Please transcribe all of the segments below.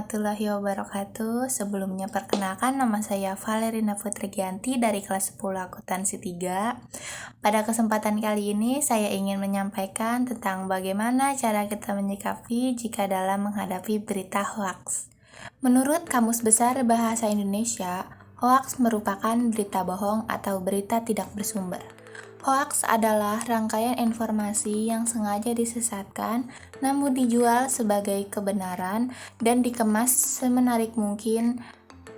warahmatullahi wabarakatuh. Sebelumnya perkenalkan, nama saya Valerina Putri Gianti dari kelas 10 akuntansi 3. Pada kesempatan kali ini saya ingin menyampaikan tentang bagaimana cara kita menyikapi jika dalam menghadapi berita hoaks. Menurut Kamus Besar Bahasa Indonesia, hoaks merupakan berita bohong atau berita tidak bersumber. Hoaks adalah rangkaian informasi yang sengaja disesatkan namun dijual sebagai kebenaran dan dikemas semenarik mungkin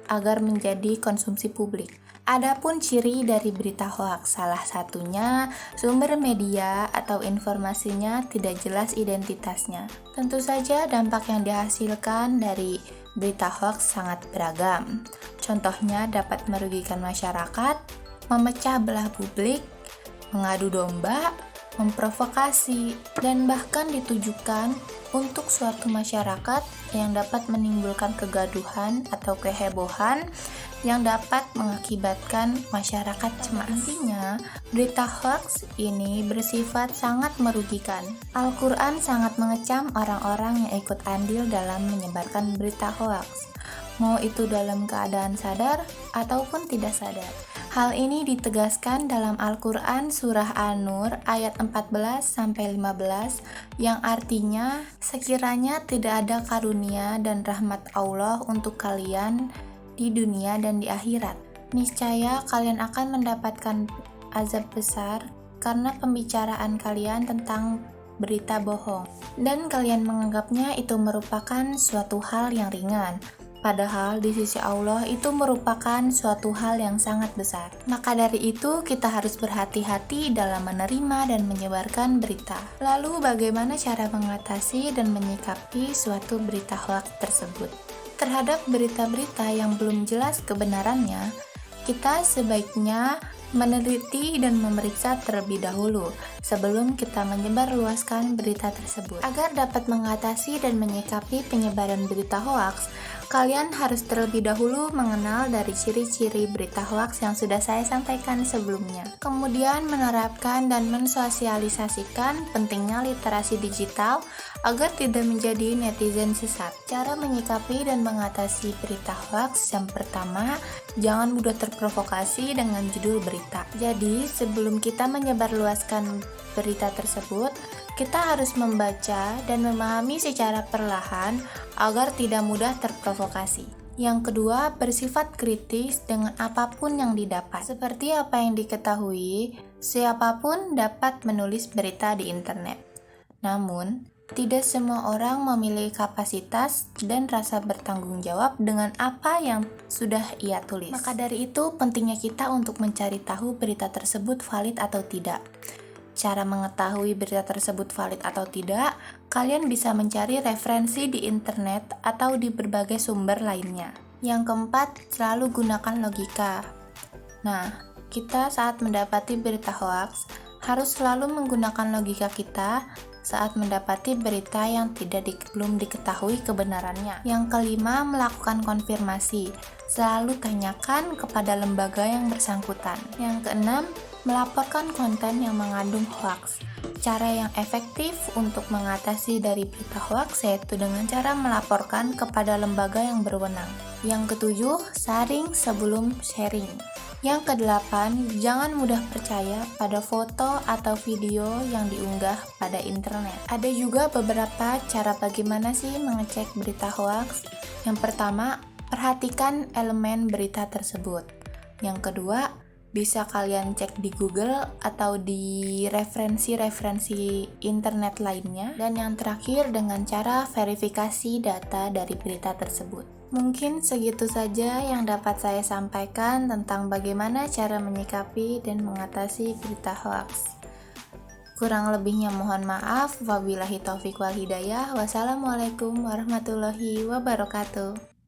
agar menjadi konsumsi publik. Adapun ciri dari berita hoaks, salah satunya sumber media atau informasinya tidak jelas identitasnya. Tentu saja dampak yang dihasilkan dari berita hoaks sangat beragam. Contohnya dapat merugikan masyarakat, memecah belah publik, mengadu domba, memprovokasi, dan bahkan ditujukan untuk suatu masyarakat yang dapat menimbulkan kegaduhan atau kehebohan yang dapat mengakibatkan masyarakat cemas. Intinya, berita hoaks ini bersifat sangat merugikan. Al-Quran sangat mengecam orang-orang yang ikut andil dalam menyebarkan berita hoaks, mau itu dalam keadaan sadar ataupun tidak sadar. Hal ini ditegaskan dalam Al-Quran Surah An-Nur ayat 14-15 yang artinya, sekiranya tidak ada karunia dan rahmat Allah untuk kalian di dunia dan di akhirat, niscaya kalian akan mendapatkan azab besar karena pembicaraan kalian tentang berita bohong dan kalian menganggapnya itu merupakan suatu hal yang ringan. Padahal di sisi Allah itu merupakan suatu hal yang sangat besar. Maka dari itu kita harus berhati-hati dalam menerima dan menyebarkan berita. Lalu bagaimana cara mengatasi dan menyikapi suatu berita hoaks tersebut? Terhadap berita-berita yang belum jelas kebenarannya, kita sebaiknya meneliti dan memeriksa terlebih dahulu sebelum kita menyebarluaskan berita tersebut. Agar dapat mengatasi dan menyikapi penyebaran berita hoaks, kalian harus terlebih dahulu mengenal dari ciri-ciri berita hoaks yang sudah saya sampaikan sebelumnya. Kemudian menerapkan dan mensosialisasikan pentingnya literasi digital agar tidak menjadi netizen sesat. Cara menyikapi dan mengatasi berita hoaks yang pertama, jangan mudah terprovokasi dengan judul berita. Jadi, sebelum kita menyebarluaskan berita tersebut, kita harus membaca dan memahami secara perlahan agar tidak mudah terprovokasi. Yang kedua, bersifat kritis dengan apapun yang didapat. Seperti apa yang diketahui, siapapun dapat menulis berita di internet. Namun, tidak semua orang memiliki kapasitas dan rasa bertanggung jawab dengan apa yang sudah ia tulis. Maka dari itu, pentingnya kita untuk mencari tahu berita tersebut valid atau tidak. Cara mengetahui berita tersebut valid atau tidak, kalian bisa mencari referensi di internet atau di berbagai sumber lainnya. Yang keempat, selalu gunakan logika. Nah, kita saat mendapati berita hoaks, harus selalu menggunakan logika kita saat mendapati berita yang belum diketahui kebenarannya. Yang kelima, melakukan konfirmasi. Selalu tanyakan kepada lembaga yang bersangkutan. Yang keenam, melaporkan konten yang mengandung hoaks. Cara yang efektif untuk mengatasi dari berita hoaks yaitu dengan cara melaporkan kepada lembaga yang berwenang. Yang ketujuh, saring sebelum sharing. Yang kedelapan, jangan mudah percaya pada foto atau video yang diunggah pada internet. Ada juga beberapa cara bagaimana sih mengecek berita hoaks. Yang pertama, perhatikan elemen berita tersebut. Yang kedua, bisa kalian cek di Google atau di referensi-referensi internet lainnya. Dan yang terakhir, dengan cara verifikasi data dari berita tersebut. Mungkin segitu saja yang dapat saya sampaikan tentang bagaimana cara menyikapi dan mengatasi berita hoaks. Kurang lebihnya mohon maaf. Wabillahi taufiq wal hidayah. Wassalamualaikum warahmatullahi wabarakatuh.